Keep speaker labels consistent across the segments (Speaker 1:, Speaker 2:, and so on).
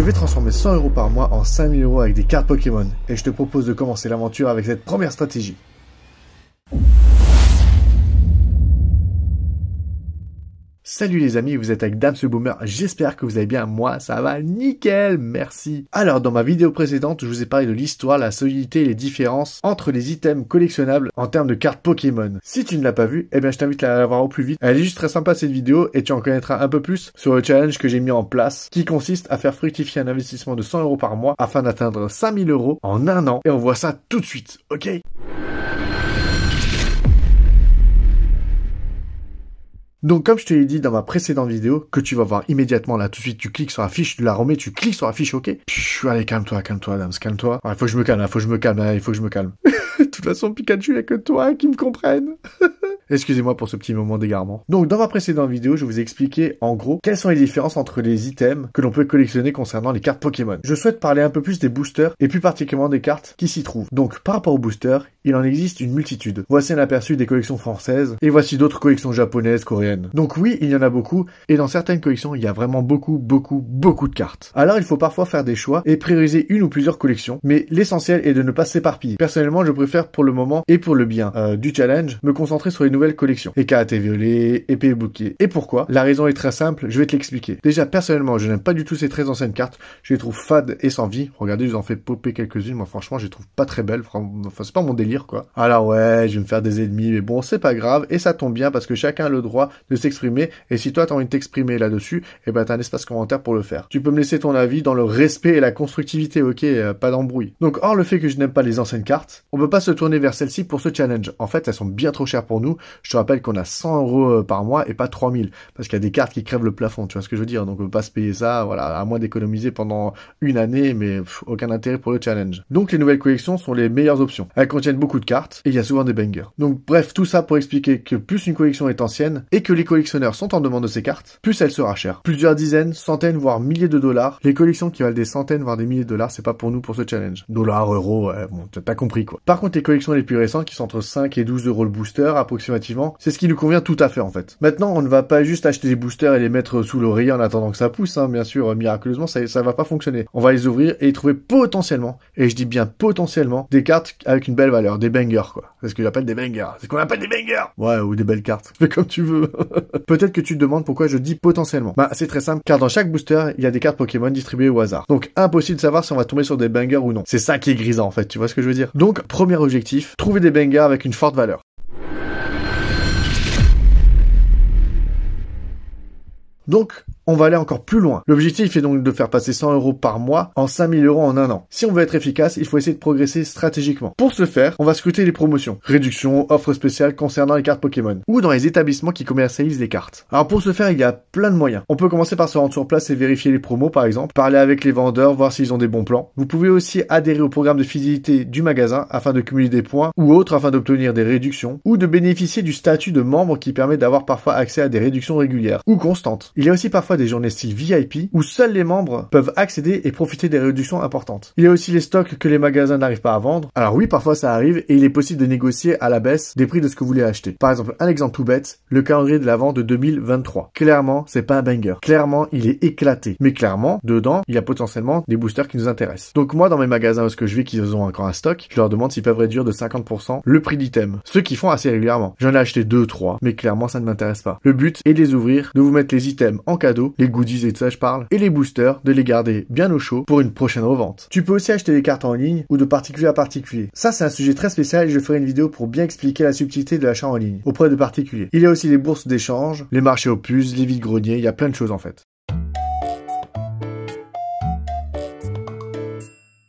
Speaker 1: vais transformer 100 € par mois en 5000 € avec des cartes Pokémon. Et je te propose de commencer l'aventure avec cette première stratégie. Salut les amis, vous êtes avec Dams le Boomer, j'espère que vous allez bien, moi ça va nickel, merci. Alors dans ma vidéo précédente, je vous ai parlé de l'histoire, la solidité et les différences entre les items collectionnables en termes de cartes Pokémon. Si tu ne l'as pas vue, eh bien je t'invite à la voir au plus vite. Elle est juste très sympa cette vidéo et tu en connaîtras un peu plus sur le challenge que j'ai mis en place, qui consiste à faire fructifier un investissement de 100 € par mois afin d'atteindre 5000 € en un an. Et on voit ça tout de suite, ok ? Donc comme je te l'ai dit dans ma précédente vidéo, que tu vas voir immédiatement là tout de suite, tu cliques sur la fiche, tu la remets, tu cliques sur la fiche, ok. Allez, calme-toi, Dams, calme-toi. Il faut que je me calme, il faut que je me calme. De toute façon, Pikachu, il n'y a que toi qui me comprenne. Excusez-moi pour ce petit moment d'égarement. Donc, dans ma précédente vidéo, je vous ai expliqué, en gros, quelles sont les différences entre les items que l'on peut collectionner concernant les cartes Pokémon. Je souhaite parler un peu plus des boosters, et plus particulièrement des cartes qui s'y trouvent. Donc, par rapport aux boosters, il en existe une multitude. Voici un aperçu des collections françaises, et voici d'autres collections japonaises, coréennes. Donc oui, il y en a beaucoup, et dans certaines collections, il y a vraiment beaucoup de cartes. Alors, il faut parfois faire des choix, et prioriser une ou plusieurs collections, mais l'essentiel est de ne pas s'éparpiller. Personnellement, je préfère pour le moment, et pour le bien du challenge, me concentrer sur les nouvelles collections. Écarlate et violet, épée et bouclier. Et pourquoi? La raison est très simple, je vais te l'expliquer. Déjà, personnellement, je n'aime pas du tout ces très anciennes cartes. Je les trouve fades et sans vie. Regardez, je vous en fais popper quelques-unes. Moi, franchement, je les trouve pas très belles. Enfin, c'est pas mon délire, quoi. Alors ouais, je vais me faire des ennemis, mais bon, c'est pas grave. Et ça tombe bien parce que chacun a le droit de s'exprimer. Et si toi, t'as envie de t'exprimer là-dessus, eh ben, t'as un espace commentaire pour le faire. Tu peux me laisser ton avis dans le respect et la constructivité, ok? Pas d'embrouille. Donc, hors le fait que je n'aime pas les anciennes cartes, on peut pas se tourner vers celles-ci pour ce challenge. En fait, elles sont bien trop chères pour nous. Je te rappelle qu'on a 100 € par mois et pas 3000. Parce qu'il y a des cartes qui crèvent le plafond, tu vois ce que je veux dire. Donc on peut pas se payer ça, voilà, à moins d'économiser pendant une année, mais aucun intérêt pour le challenge. Donc les nouvelles collections sont les meilleures options. Elles contiennent beaucoup de cartes et il y a souvent des bangers. Donc bref, tout ça pour expliquer que plus une collection est ancienne et que les collectionneurs sont en demande de ces cartes, plus elle sera chère. Plusieurs dizaines, centaines, voire milliers de dollars. Les collections qui valent des centaines, voire des milliers de dollars, c'est pas pour nous pour ce challenge. Dollars, euros, ouais, bon, t'as compris quoi. Par contre, les collections les plus récentes qui sont entre 5 et 12 € le booster, approximativement, c'est ce qui nous convient tout à fait en fait. Maintenant, on ne va pas juste acheter des boosters et les mettre sous l'oreiller en attendant que ça pousse, hein, bien sûr, miraculeusement, ça va pas fonctionner. On va les ouvrir et y trouver potentiellement, et je dis bien potentiellement, des cartes avec une belle valeur, des bangers quoi. C'est ce que j'appelle des bangers. C'est ce qu'on appelle des bangers. Ouais, ou des belles cartes. Fais comme tu veux. Peut-être que tu te demandes pourquoi je dis potentiellement. Bah, c'est très simple, car dans chaque booster, il y a des cartes Pokémon distribuées au hasard. Donc, impossible de savoir si on va tomber sur des bangers ou non. C'est ça qui est grisant en fait, tu vois ce que je veux dire? Donc, premier objectif, trouver des bangers avec une forte valeur. Donc, on va aller encore plus loin. L'objectif est donc de faire passer 100 € par mois en 5000 € en un an. Si on veut être efficace, il faut essayer de progresser stratégiquement. Pour ce faire, on va scruter les promotions, réductions, offres spéciales concernant les cartes Pokémon, ou dans les établissements qui commercialisent les cartes. Alors pour ce faire, il y a plein de moyens. On peut commencer par se rendre sur place et vérifier les promos par exemple, parler avec les vendeurs, voir s'ils ont des bons plans. Vous pouvez aussi adhérer au programme de fidélité du magasin afin de cumuler des points, ou autres afin d'obtenir des réductions, ou de bénéficier du statut de membre qui permet d'avoir parfois accès à des réductions régulières, ou constantes. Il y a aussi parfois des journées style VIP où seuls les membres peuvent accéder et profiter des réductions importantes. Il y a aussi les stocks que les magasins n'arrivent pas à vendre. Alors oui, parfois ça arrive et il est possible de négocier à la baisse des prix de ce que vous voulez acheter. Par exemple, un exemple tout bête, le calendrier de l'Avent de 2023. Clairement, c'est pas un banger. Clairement, il est éclaté. Mais clairement, dedans, il y a potentiellement des boosters qui nous intéressent. Donc moi, dans mes magasins où ce que je vais qu'ils ont encore un stock, je leur demande s'ils peuvent réduire de 50% le prix d'item. Ce qu'ils font assez régulièrement. J'en ai acheté 2-3, mais clairement ça ne m'intéresse pas. Le but est de les ouvrir, de vous mettre les items en cadeau, les goodies et tout ça je parle, et les boosters, de les garder bien au chaud pour une prochaine revente. Tu peux aussi acheter des cartes en ligne ou de particulier à particulier. Ça c'est un sujet très spécial et je ferai une vidéo pour bien expliquer la subtilité de l'achat en ligne auprès de particuliers. Il y a aussi les bourses d'échange, les marchés aux puces, les vides-greniers, il y a plein de choses en fait.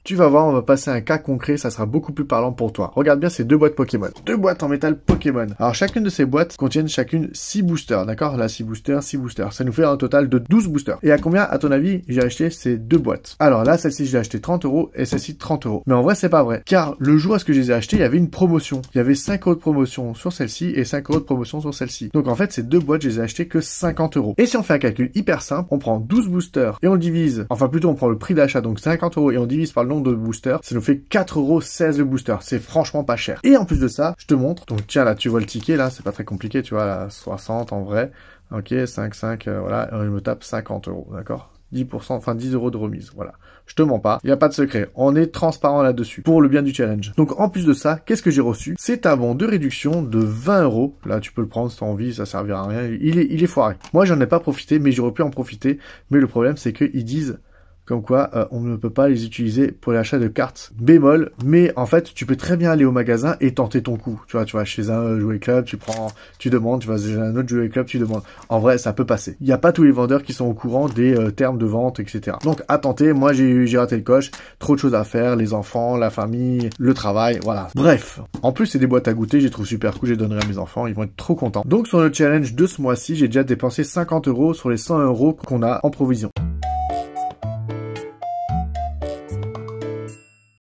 Speaker 1: Tu vas voir, on va passer à un cas concret, ça sera beaucoup plus parlant pour toi. Regarde bien ces deux boîtes Pokémon. Deux boîtes en métal Pokémon. Alors chacune de ces boîtes contiennent chacune 6 boosters, d'accord? Là 6 boosters, 6 boosters. Ça nous fait un total de 12 boosters. Et à combien, à ton avis, j'ai acheté ces deux boîtes? Alors là, celle-ci, je l'ai acheté 30 € et celle-ci 30 €. Mais en vrai, c'est pas vrai. Car le jour où est-ce que je les ai achetés, il y avait une promotion. Il y avait 5 € de promotion sur celle-ci et 5 € de promotion sur celle-ci. Donc en fait, ces deux boîtes, je les ai achetées que 50 €. Et si on fait un calcul hyper simple, on prend 12 boosters et on le divise, enfin plutôt on prend le prix d'achat, donc 50 € et on divise par le nombre de boosters, ça nous fait 4,16 € le booster. C'est franchement pas cher. Et en plus de ça, je te montre. Donc tiens, là, tu vois le ticket, là, c'est pas très compliqué, tu vois, là, 60 en vrai. Ok, 5, voilà, et je me tape 50 €, d'accord? 10%, enfin 10 € de remise, voilà. Je te mens pas, il n'y a pas de secret, on est transparent là-dessus, pour le bien du challenge. Donc en plus de ça, qu'est-ce que j'ai reçu? C'est un bon de réduction de 20 €. Là, tu peux le prendre si t'as envie, ça servira à rien, il est foiré. Moi, j'en ai pas profité, mais j'aurais pu en profiter, mais le problème, c'est qu'ils disent comme quoi on ne peut pas les utiliser pour l'achat de cartes bémol, mais en fait tu peux très bien aller au magasin et tenter ton coup. Tu vas chez un jouet club, tu demandes, tu vas chez un autre jouet club, tu demandes. En vrai, ça peut passer. Il n'y a pas tous les vendeurs qui sont au courant des termes de vente, etc. Donc à tenter, moi j'ai raté le coche, trop de choses à faire, les enfants, la famille, le travail, voilà. Bref, en plus c'est des boîtes à goûter, j'ai trouvé super cool, je les donnerai à mes enfants, ils vont être trop contents. Donc sur le challenge de ce mois-ci, j'ai déjà dépensé 50 € sur les 100 € qu'on a en provision.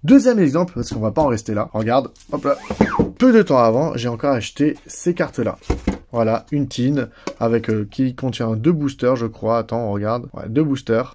Speaker 1: Deuxième exemple, parce qu'on va pas en rester là. Regarde, hop là. Peu de temps avant, j'ai encore acheté ces cartes-là. Voilà, une tin avec qui contient 2 boosters, je crois. Attends, on regarde. Ouais, 2 boosters.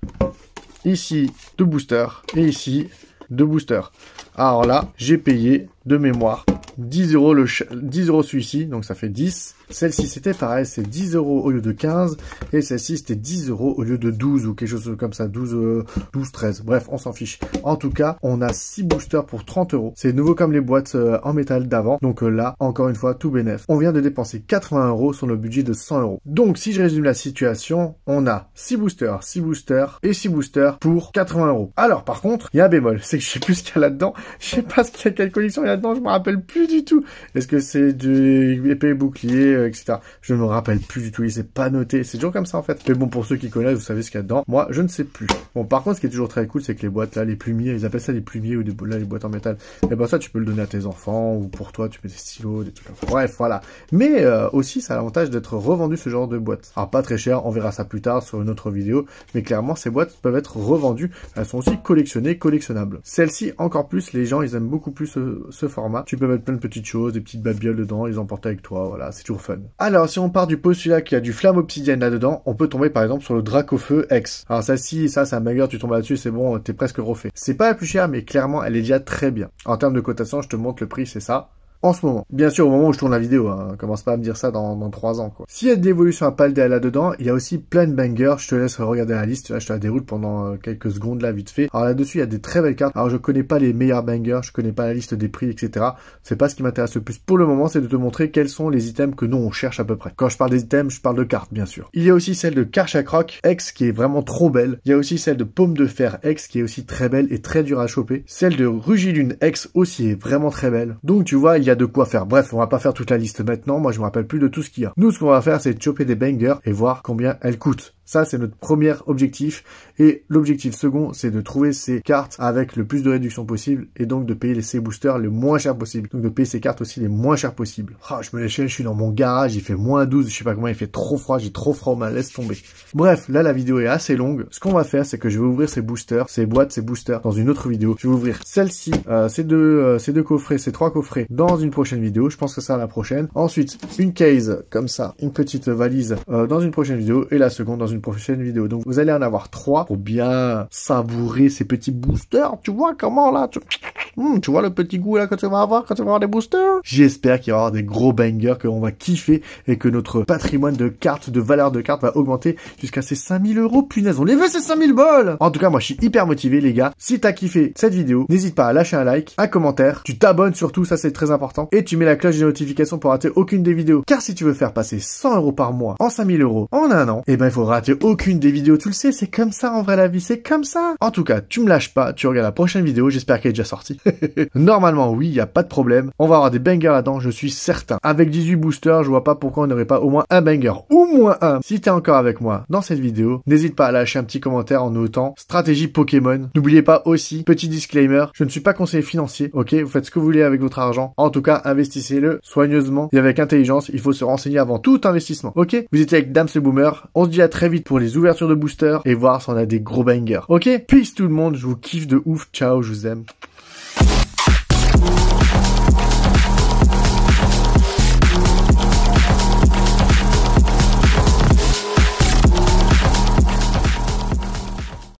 Speaker 1: Ici, 2 boosters. Et ici, 2 boosters. Alors là, j'ai payé de mémoire 10 € 10 € celui-ci, donc ça fait 10. Celle-ci, c'était pareil, c'est 10 € au lieu de 15. Et celle-ci, c'était 10 € au lieu de 12 ou quelque chose comme ça, 12, 13. Bref, on s'en fiche. En tout cas, on a 6 boosters pour 30 €. C'est nouveau comme les boîtes en métal d'avant. Donc là, encore une fois, tout bénef. On vient de dépenser 80 € sur le budget de 100 €. Donc, si je résume la situation, on a 6 boosters et 6 boosters pour 80 €. Alors, par contre, il y a un bémol. C'est que je sais plus ce qu'il y a là-dedans. Je sais pas quelle collection il y a là-dedans, je me rappelle plus du tout. Est-ce que c'est du épée, bouclier, etc. Je ne me rappelle plus du tout, il s'est pas noté. C'est toujours comme ça en fait. Mais bon, pour ceux qui connaissent, vous savez ce qu'il y a dedans. Moi, je ne sais plus. Bon, par contre, ce qui est toujours très cool, c'est que les boîtes là, les plumiers, ils appellent ça des plumiers ou là, les boîtes en métal. Et ben ça, tu peux le donner à tes enfants ou pour toi, tu mets des stylos, des trucs comme ça. Bref, voilà. Mais aussi, ça a l'avantage d'être revendu ce genre de boîte. Alors pas très cher, on verra ça plus tard sur une autre vidéo. Mais clairement, ces boîtes peuvent être revendues. Elles sont aussi collectionnées, collectionnables. Celle-ci, encore plus, les gens, ils aiment beaucoup plus ce format. Tu peux mettre plein de petites choses, des petites babioles dedans, les emporter avec toi. Voilà, c'est toujours fun. Alors, si on part du postulat qui a du flamme obsidienne là-dedans, on peut tomber par exemple sur le Dracofeu X. Alors celle-ci, ça c'est un banger, tu tombes là-dessus, c'est bon, t'es presque refait. C'est pas la plus chère, mais clairement, elle est déjà très bien. En termes de cotation, je te montre le prix, c'est ça. En ce moment. Bien sûr, au moment où je tourne la vidéo, hein. Commence pas à me dire ça dans 3 ans, quoi. S'il y a de l'évolution à Paldea là-dedans, il y a aussi plein de bangers. Je te laisse regarder la liste. Là, je te la déroule pendant quelques secondes, là, vite fait. Alors là-dessus, il y a des très belles cartes. Alors, je connais pas les meilleurs bangers, je connais pas la liste des prix, etc. C'est pas ce qui m'intéresse le plus pour le moment, c'est de te montrer quels sont les items que nous, on cherche à peu près. Quand je parle des items, je parle de cartes, bien sûr. Il y a aussi celle de Karchakroc X, qui est vraiment trop belle. Il y a aussi celle de Paume de Fer X, qui est aussi très belle et très dure à choper. Celle de Rugilune X aussi est vraiment très belle. Donc, tu vois, il y a de quoi faire. Bref, on va pas faire toute la liste maintenant, moi je me rappelle plus de tout ce qu'il y a. Nous, ce qu'on va faire, c'est choper des bangers et voir combien elles coûtent. Ça, c'est notre premier objectif. Et l'objectif second, c'est de trouver ces cartes avec le plus de réduction possible et donc de payer ces boosters le moins cher possible. Donc de payer ces cartes aussi les moins chères possibles. Ah, je me l'échelle, je suis dans mon garage, il fait moins 12, je sais pas comment, il fait trop froid, j'ai trop froid, on laisse tomber. Bref, là, la vidéo est assez longue. Ce qu'on va faire, c'est que je vais ouvrir ces boosters, ces boîtes, ces boosters dans une autre vidéo. Je vais ouvrir celle-ci, ces deux coffrets, ces 3 coffrets dans une prochaine vidéo. Je pense que ça sera la prochaine. Ensuite, une case comme ça, une petite valise dans une prochaine vidéo et la seconde dans une prochaine vidéo. Donc vous allez en avoir 3 pour bien savourer ces petits boosters. Tu vois comment là, tu vois le petit goût là que tu vas avoir des boosters. J'espère qu'il va y avoir des gros bangers que on va kiffer et que notre patrimoine de cartes, de valeur de cartes va augmenter jusqu'à ces 5000 €. Punaise, on les veut ces 5000 balles. En tout cas, moi je suis hyper motivé les gars. Si t'as kiffé cette vidéo, n'hésite pas à lâcher un like, un commentaire, tu t'abonnes surtout, ça c'est très important, et tu mets la cloche des notifications pour rater aucune des vidéos. Car si tu veux faire passer 100 € par mois en 5000 € en un an, et ben il faut rater aucune des vidéos, tu le sais, c'est comme ça en vrai la vie, c'est comme ça. En tout cas, tu me lâches pas, tu regardes la prochaine vidéo, j'espère qu'elle est déjà sortie. Normalement, oui, il y a pas de problème. On va avoir des bangers là-dedans, je suis certain. Avec 18 boosters, je vois pas pourquoi on n'aurait pas au moins un banger, ou moins un. Si t'es encore avec moi dans cette vidéo, n'hésite pas à lâcher un petit commentaire en notant stratégie Pokémon. N'oubliez pas aussi, petit disclaimer, je ne suis pas conseiller financier, ok? Vous faites ce que vous voulez avec votre argent. En tout cas, investissez-le soigneusement et avec intelligence. Il faut se renseigner avant tout investissement, ok? Vous étiez avec Dams le Boomer. On se dit à très vite pour les ouvertures de boosters et voir si on a des gros bangers. Ok? Peace tout le monde, je vous kiffe de ouf. Ciao, je vous aime.